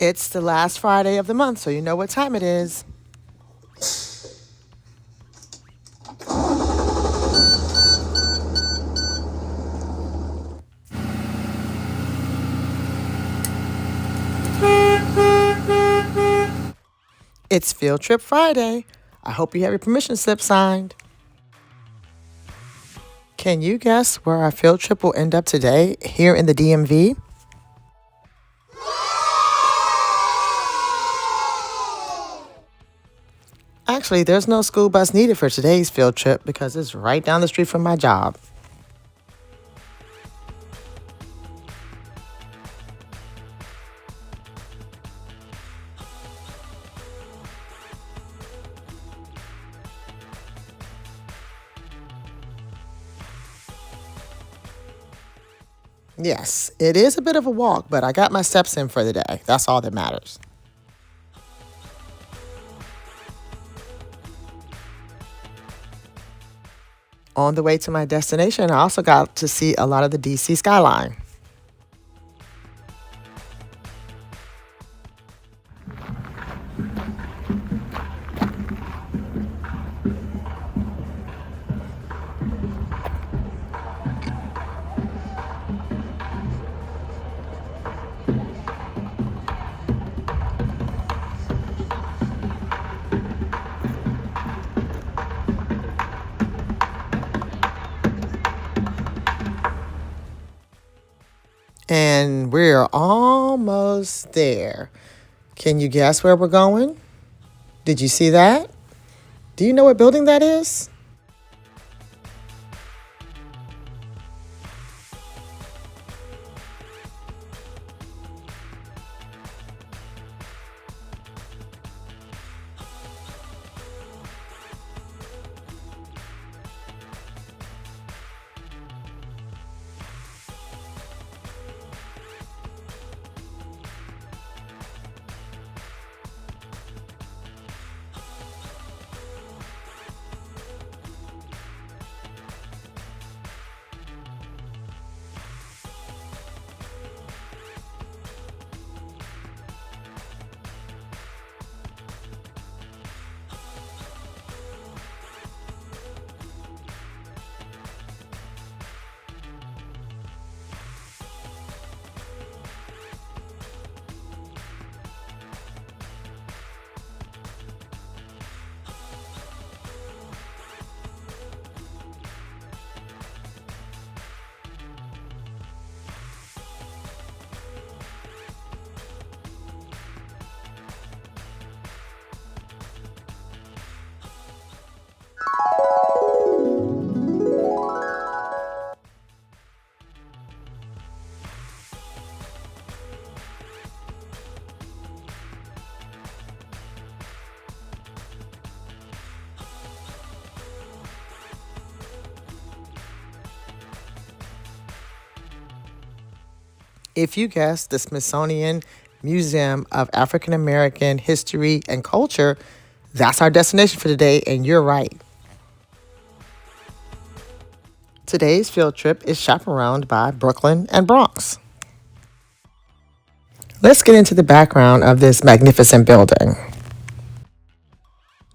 It's the last Friday of the month, so you know what time it is. It's Field Trip Friday. I hope you have your permission slip signed. Can you guess where our field trip will end up today here in the DMV? Actually, there's no school bus needed for today's field trip because it's right down the street from my job. Yes, it is a bit of a walk, but I got my steps in for the day. That's all that matters. On the way to my destination, I also got to see a lot of the DC skyline. And we're almost there. Can you guess where we're going? Did you see that? Do you know what building that is? If you guessed the Smithsonian Museum of African American History and Culture, that's our destination for today, and you're right. Today's field trip is chaperoned by Brooklyn and Bronx. Let's get into the background of this magnificent building.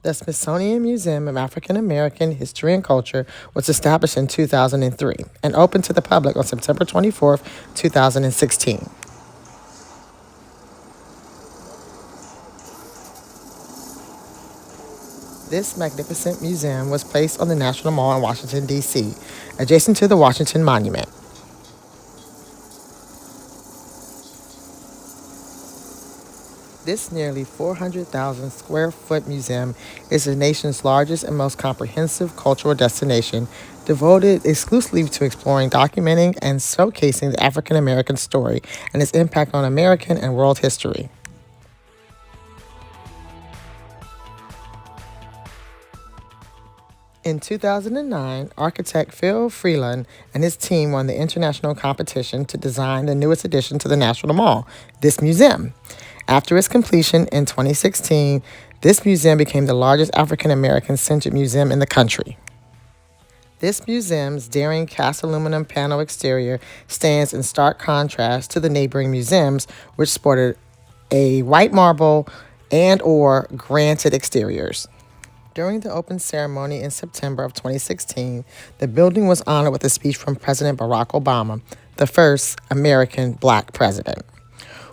The Smithsonian Museum of African American History and Culture was established in 2003 and opened to the public on September 24th, 2016. This magnificent museum was placed on the National Mall in Washington, D.C., adjacent to the Washington Monument. This nearly 400,000 square foot museum is the nation's largest and most comprehensive cultural destination devoted exclusively to exploring, documenting, and showcasing the African American story and its impact on American and world history. In 2009, architect Phil Freeland and his team won the international competition to design the newest addition to the National Mall, this museum. After its completion in 2016, this museum became the largest African American centered museum in the country. This museum's daring cast aluminum panel exterior stands in stark contrast to the neighboring museums, which sported a white marble and or granite exteriors. During the open ceremony in September of 2016, the building was honored with a speech from President Barack Obama, the first American black president,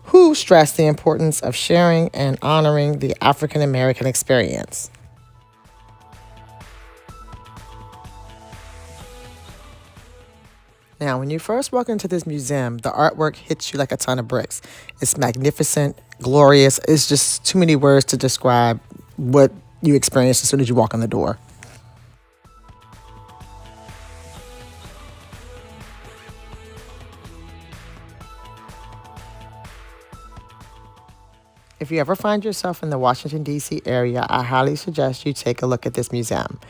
who stressed the importance of sharing and honoring the African American experience. Now, when you first walk into this museum, the artwork hits you like a ton of bricks. It's magnificent, glorious. It's just too many words to describe what you experience as soon as you walk in the door. If you ever find yourself in the Washington, D.C. area, I highly suggest you take a look at this museum.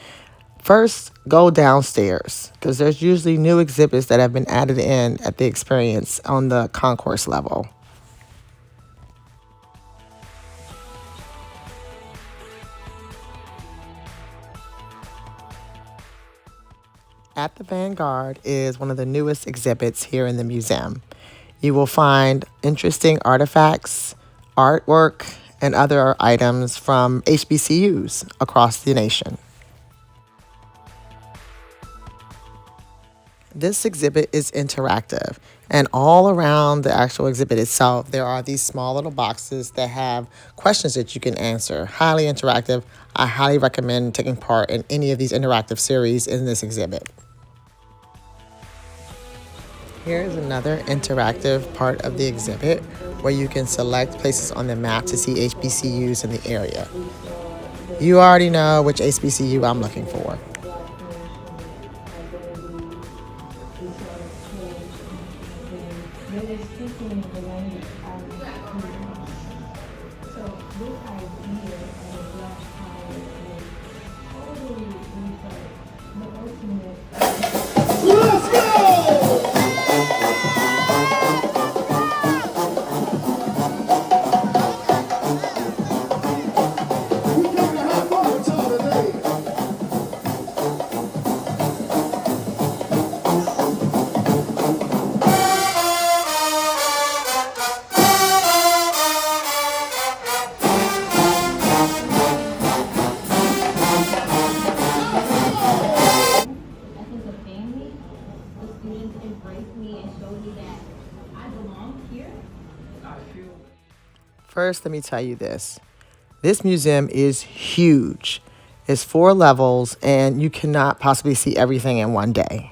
First, go downstairs because there's usually new exhibits that have been added in at the experience on the concourse level. At the Vanguard is one of the newest exhibits here in the museum. You will find interesting artifacts, artwork, and other items from HBCUs across the nation. This exhibit is interactive, and all around the actual exhibit itself, there are these small little boxes that have questions that you can answer. Highly interactive. I highly recommend taking part in any of these interactive series in this exhibit. Here is another interactive part of the exhibit where you can select places on the map to see HBCUs in the area. You already know which HBCU I'm looking for. Let's go! We came to have fun with y'all today. Essence of family, the students embraced me and showed me that I belong here. First, let me tell you this. This museum is huge. It's 4 levels, and you cannot possibly see everything in one day.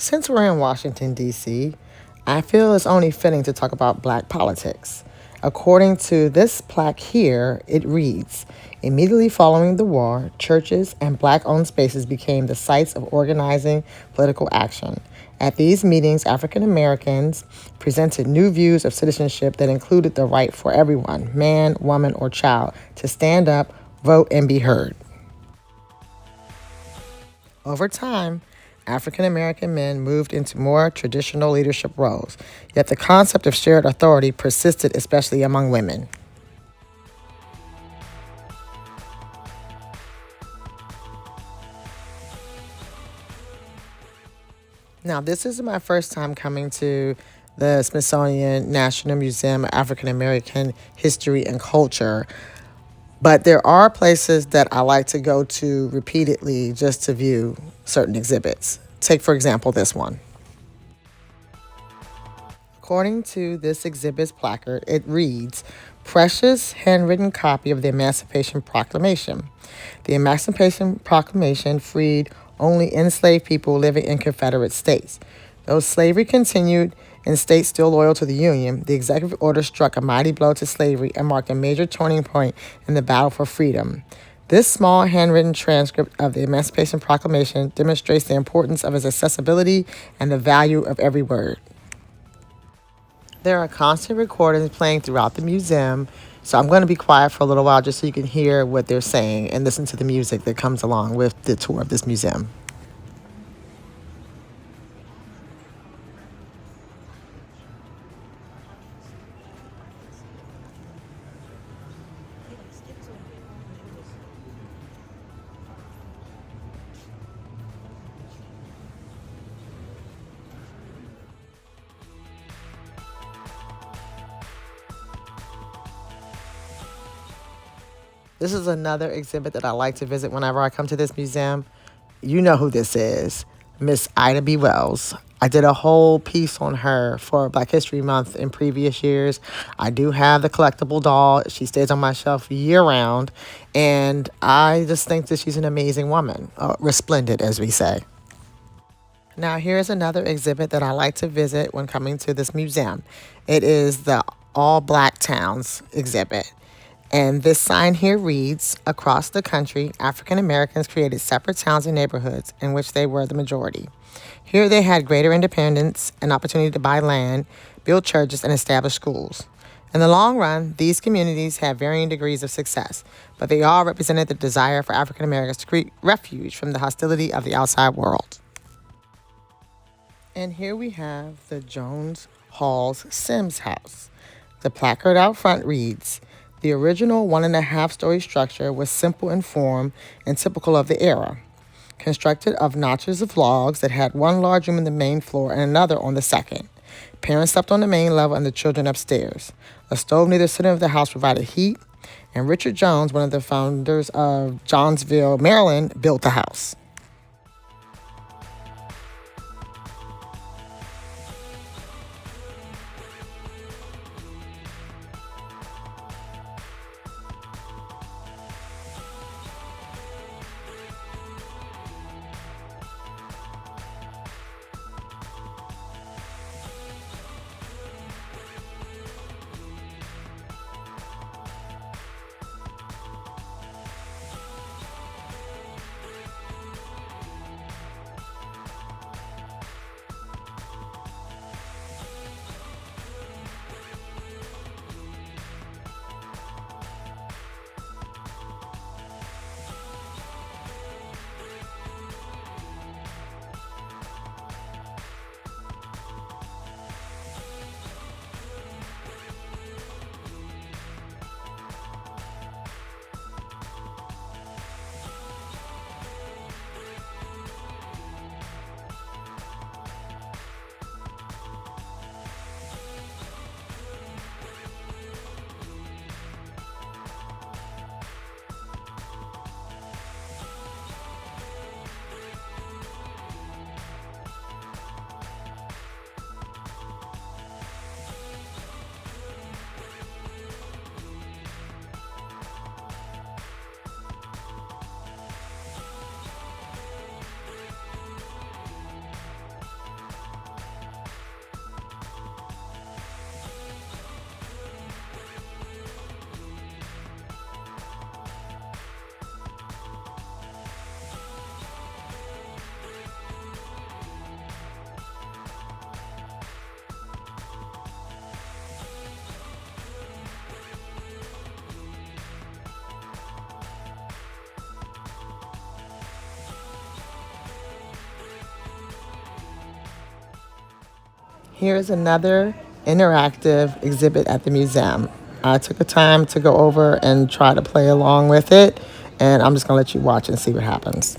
Since we're in Washington, D.C., I feel it's only fitting to talk about black politics. According to this plaque here, it reads, immediately following the war, churches and black-owned spaces became the sites of organizing political action. At these meetings, African Americans presented new views of citizenship that included the right for everyone, man, woman, or child, to stand up, vote, and be heard. Over time, African American men moved into more traditional leadership roles, yet the concept of shared authority persisted, especially among women. Now, this is my first time coming to the Smithsonian National Museum of African American History and Culture, but there are places that I like to go to repeatedly just to view certain exhibits. Take, for example, this one. According to this exhibit's placard, it reads, Precious Handwritten Copy of the Emancipation Proclamation. The Emancipation Proclamation freed only enslaved people living in Confederate states. Though slavery continued in states still loyal to the Union, the executive order struck a mighty blow to slavery and marked a major turning point in the battle for freedom. This small handwritten transcript of the Emancipation Proclamation demonstrates the importance of its accessibility and the value of every word. There are constant recordings playing throughout the museum, so I'm going to be quiet for a little while just so you can hear what they're saying and listen to the music that comes along with the tour of this museum. This is another exhibit that I like to visit whenever I come to this museum. You know who this is, Miss Ida B. Wells. I did a whole piece on her for Black History Month in previous years. I do have the collectible doll. She stays on my shelf year round. And I just think that she's an amazing woman, resplendent, as we say. Now, here's another exhibit that I like to visit when coming to this museum. It is the All Black Towns exhibit. And this sign here reads, across the country, African Americans created separate towns and neighborhoods in which they were the majority. Here they had greater independence, an opportunity to buy land, build churches, and establish schools. In the long run, these communities had varying degrees of success, but they all represented the desire for African Americans to create refuge from the hostility of the outside world. And here we have the Jones Hall's Sims House. The placard out front reads, the original 1.5-story structure was simple in form and typical of the era, constructed of notches of logs that had one large room in the main floor and another on the second. Parents slept on the main level and the children upstairs. A stove near the center of the house provided heat, and Richard Jones, one of the founders of Johnsville, Maryland, built the house. Here's another interactive exhibit at the museum. I took the time to go over and try to play along with it, and I'm just going to let you watch and see what happens.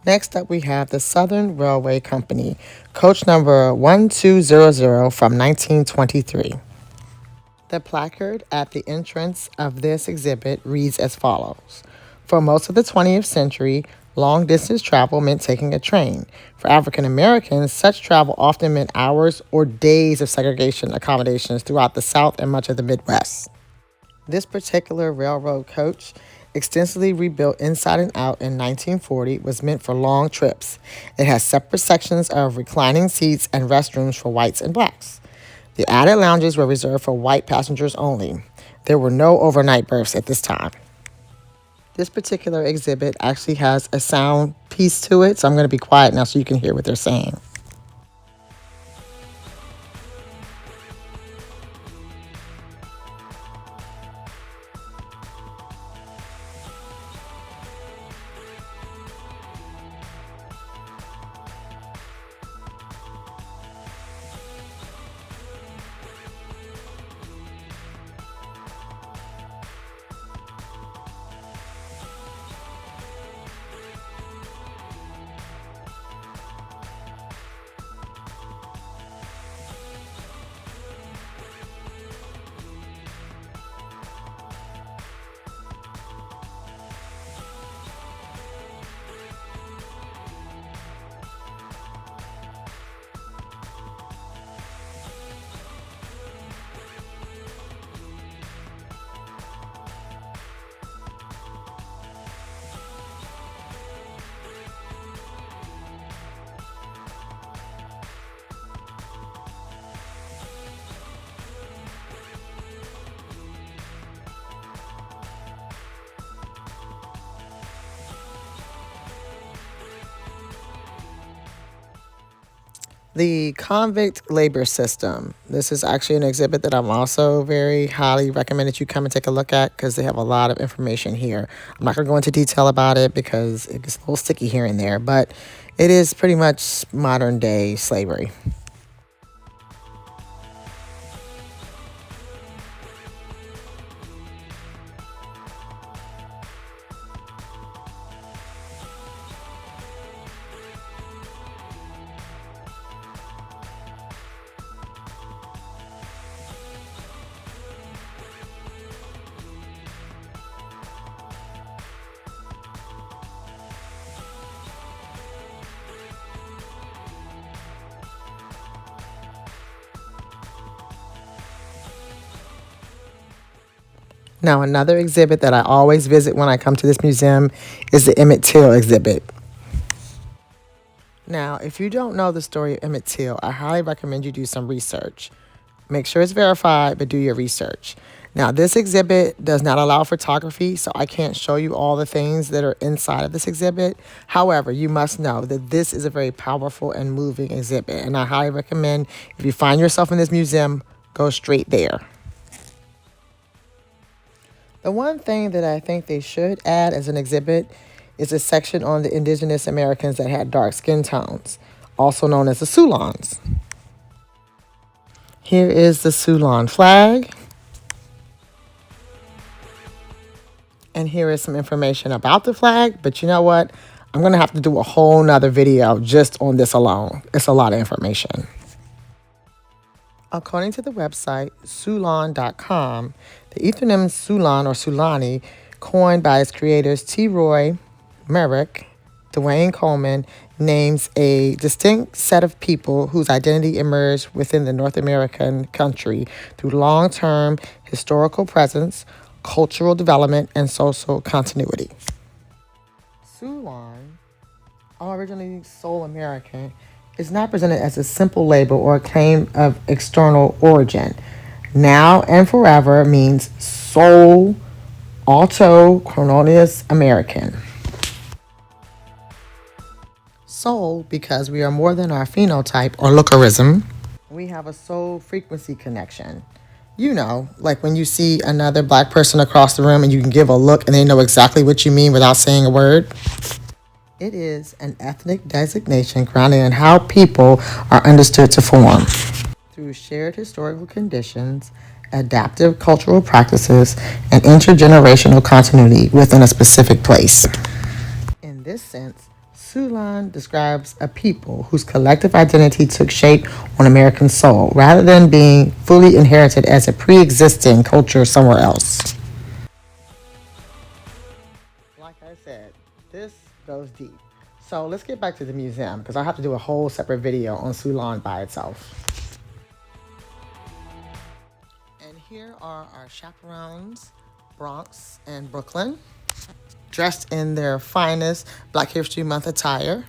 Next up, we have the Southern Railway Company, coach number 1200 from 1923. The placard at the entrance of this exhibit reads as follows. For most of the 20th century, long distance travel meant taking a train. For African Americans, such travel often meant hours or days of segregation accommodations throughout the South and much of the Midwest. This particular railroad coach, extensively rebuilt inside and out in 1940, was meant for long trips. It has separate sections of reclining seats and restrooms for whites and blacks. The added lounges were reserved for white passengers only. There were no overnight berths at this time. This particular exhibit actually has a sound piece to it, so I'm going to be quiet now so you can hear what they're saying. The convict labor system. This is actually an exhibit that I'm also very highly recommend that you come and take a look at because they have a lot of information here. I'm not going to go into detail about it because it gets a little sticky here and there, but it is pretty much modern day slavery. Now, another exhibit that I always visit when I come to this museum is the Emmett Till exhibit. Now, if you don't know the story of Emmett Till, I highly recommend you do some research. Make sure it's verified, but do your research. Now, this exhibit does not allow photography, so I can't show you all the things that are inside of this exhibit. However, you must know that this is a very powerful and moving exhibit, and I highly recommend if you find yourself in this museum, go straight there. The one thing that I think they should add as an exhibit is a section on the indigenous Americans that had dark skin tones, also known as the Sulans. Here is the Sulan flag. And here is some information about the flag, but you know what? I'm going to have to do a whole nother video just on this alone. It's a lot of information. According to the website Sulan.com, the Ethenim Sulan or Sulani, coined by its creators T. Roy Merrick, Dwayne Coleman names a distinct set of people whose identity emerged within the North American country through long-term historical presence, cultural development, and social continuity. Ceylon, originally Soul American, is not presented as a simple label or a claim of external origin. Now and forever means soul autochthonous American. Soul because we are more than our phenotype or lookerism. We have a soul frequency connection. You know, like when you see another black person across the room and you can give a look and they know exactly what you mean without saying a word. It is an ethnic designation grounded in how people are understood to form through shared historical conditions, adaptive cultural practices, and intergenerational continuity within a specific place. In this sense, Sulan describes a people whose collective identity took shape on American soil rather than being fully inherited as a pre-existing culture somewhere else. Like I said, this goes deep. So let's get back to the museum because I have to do a whole separate video on Sulan by itself. And here are our chaperones, Bronx and Brooklyn, dressed in their finest Black History Month attire.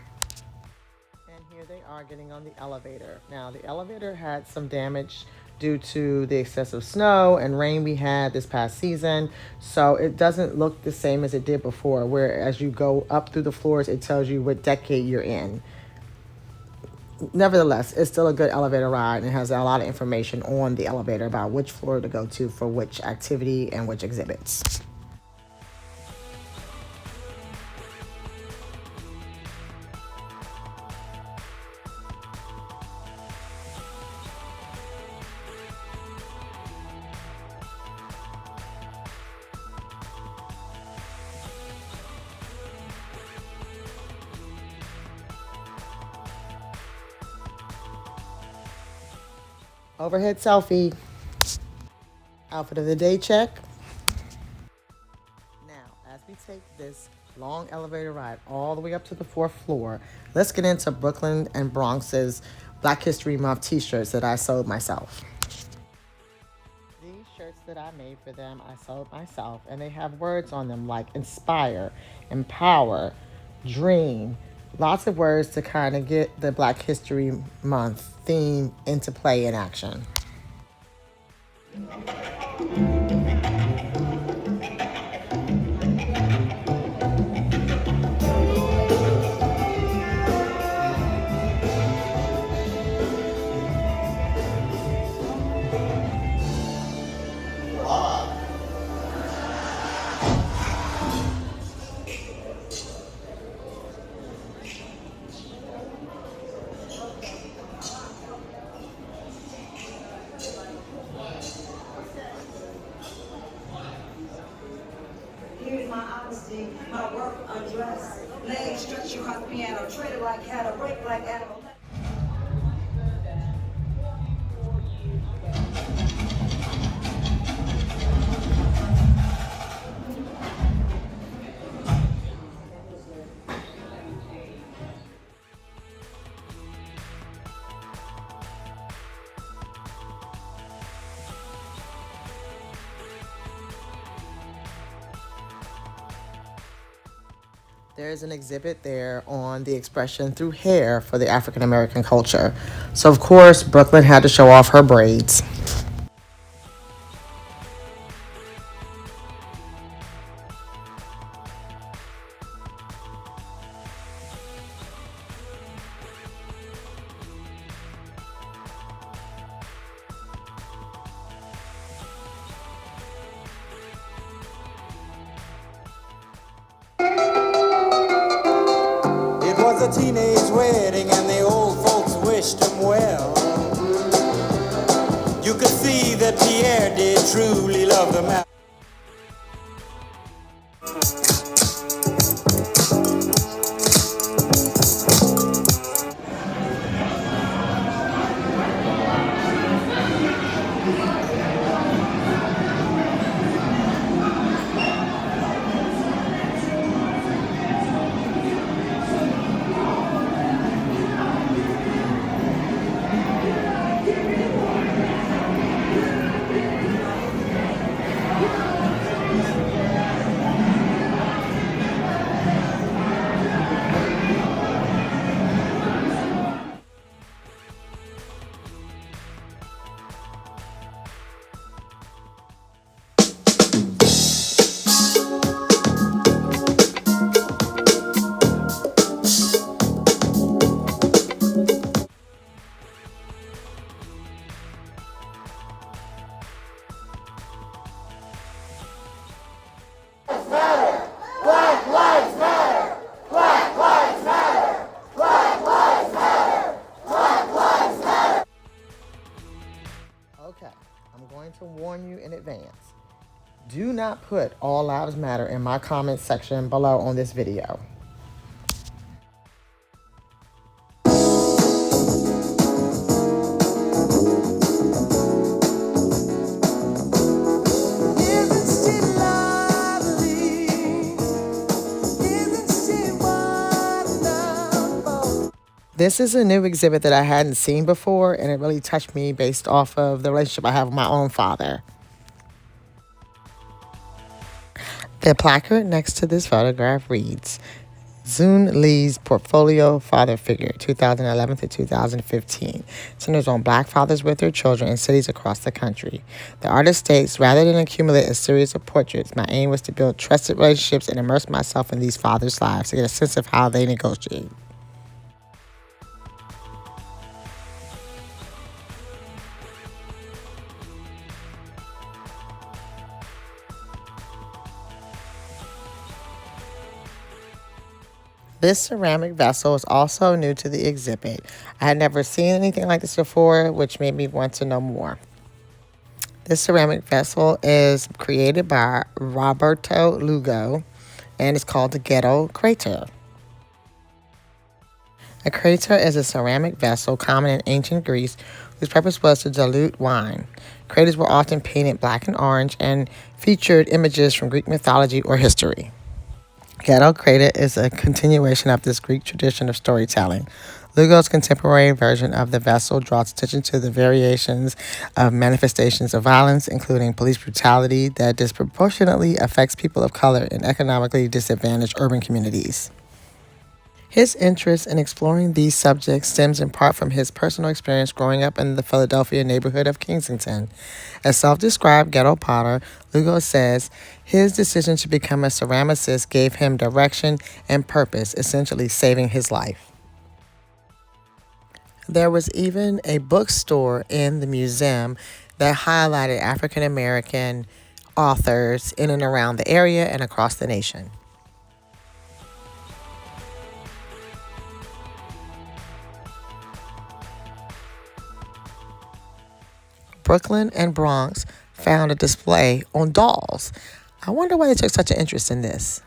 And here they are getting on the elevator. Now, the elevator had some damage due to the excessive snow and rain we had this past season. So it doesn't look the same as it did before, where as you go up through the floors, it tells you what decade you're in. Nevertheless, it's still a good elevator ride and it has a lot of information on the elevator about which floor to go to for which activity and which exhibits. Overhead selfie. Outfit of the day check. Now, as we take this long elevator ride all the way up to the fourth floor, let's get into Brooklyn and Bronx's Black History Month t-shirts that I sewed myself. These shirts that I made for them, I sewed myself, and they have words on them like inspire, empower, dream, lots of words to kind of get the Black History Month theme into play in action. Here's my honesty, my work undressed. Legs stretch you like piano, tread like cattle, break like animal. There's an exhibit there on the expression through hair for the African American culture. So, of course, Brooklyn had to show off her braids. It was a teenage wedding and the old folks wished him well. You could see that Pierre did truly love the man. Okay, I'm going to warn you in advance. Do not put all lives matter in my comment section below on this video. This is a new exhibit that I hadn't seen before, and it really touched me based off of the relationship I have with my own father. The placard next to this photograph reads, Zun Lee's Portfolio Father Figure, 2011 to 2015, centers on black fathers with their children in cities across the country. The artist states, rather than accumulate a series of portraits, my aim was to build trusted relationships and immerse myself in these fathers' lives to get a sense of how they negotiate. This ceramic vessel is also new to the exhibit. I had never seen anything like this before, which made me want to know more. This ceramic vessel is created by Roberto Lugo, and it's called the Ghetto Crater. A crater is a ceramic vessel common in ancient Greece whose purpose was to dilute wine. Craters were often painted black and orange and featured images from Greek mythology or history. Ghetto Crater is a continuation of this Greek tradition of storytelling. Lugo's contemporary version of the vessel draws attention to the variations of manifestations of violence, including police brutality that disproportionately affects people of color in economically disadvantaged urban communities. His interest in exploring these subjects stems in part from his personal experience growing up in the Philadelphia neighborhood of Kensington. As self-described ghetto potter, Lugo says his decision to become a ceramicist gave him direction and purpose, essentially saving his life. There was even a bookstore in the museum that highlighted African American authors in and around the area and across the nation. Brooklyn and Bronx found a display on dolls. I wonder why they took such an interest in this.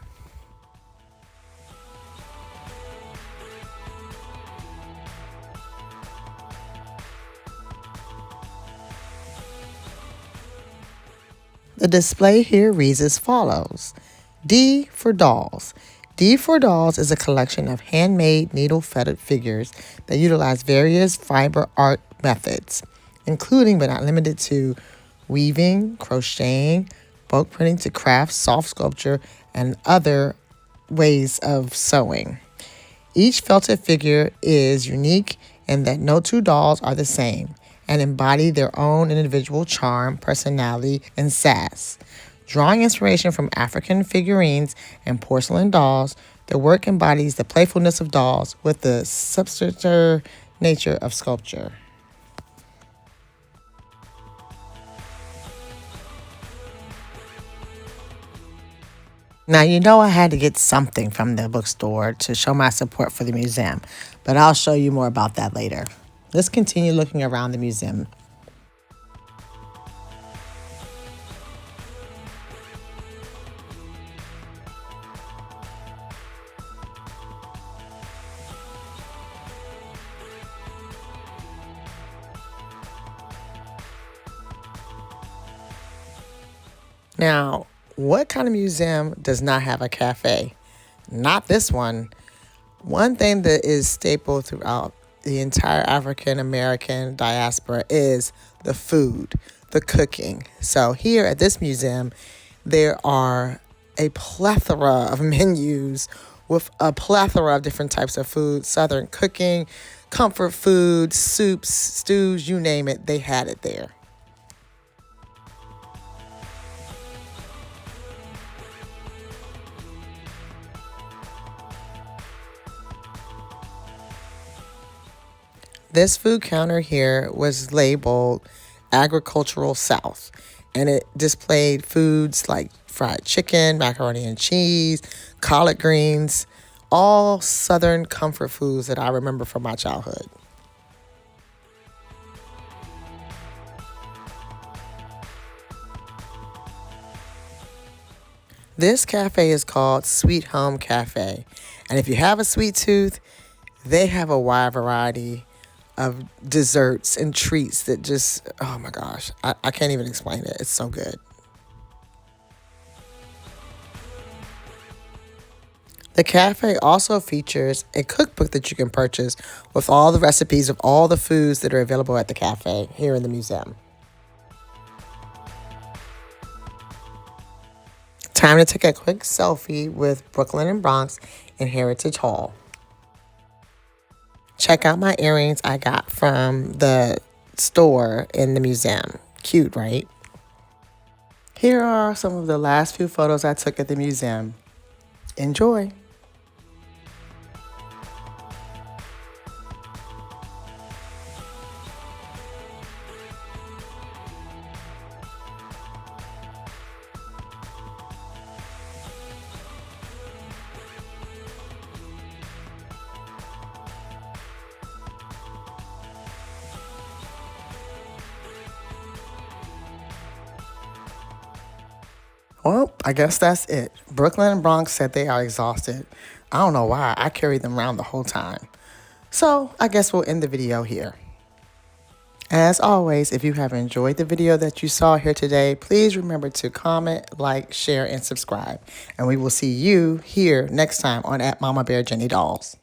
The display here reads as follows. D for Dolls. D for Dolls is a collection of handmade needle-feathered figures that utilize various fiber art methods, including but not limited to weaving, crocheting, bulk printing to craft, soft sculpture, and other ways of sewing. Each felted figure is unique in that no two dolls are the same and embody their own individual charm, personality, and sass. Drawing inspiration from African figurines and porcelain dolls, the work embodies the playfulness of dolls with the substantial nature of sculpture. Now, you know I had to get something from the bookstore to show my support for the museum, but I'll show you more about that later. Let's continue looking around the museum. Now, what kind of museum does not have a cafe? Not this one. One thing that is staple throughout the entire African American diaspora is the food, the cooking. So here at this museum, there are a plethora of menus with a plethora of different types of food, Southern cooking, comfort food, soups, stews, you name it, they had it there. This food counter here was labeled Agricultural South, and it displayed foods like fried chicken, macaroni and cheese, collard greens, all Southern comfort foods that I remember from my childhood. This cafe is called Sweet Home Cafe. And if you have a sweet tooth, they have a wide variety of desserts and treats that just, oh my gosh, I can't even explain it. It's so good. The cafe also features a cookbook that you can purchase with all the recipes of all the foods that are available at the cafe here in the museum. Time to take a quick selfie with Brooklyn and Bronx in Heritage Hall. Check out my earrings I got from the store in the museum. Cute, right? Here are some of the last few photos I took at the museum. Enjoy. Well, I guess that's it. Brooklyn and Bronx said they are exhausted. I don't know why. I carried them around the whole time. So I guess we'll end the video here. As always, if you have enjoyed the video that you saw here today, please remember to comment, like, share, and subscribe. And we will see you here next time on At Mama Bear Jenny Dolls.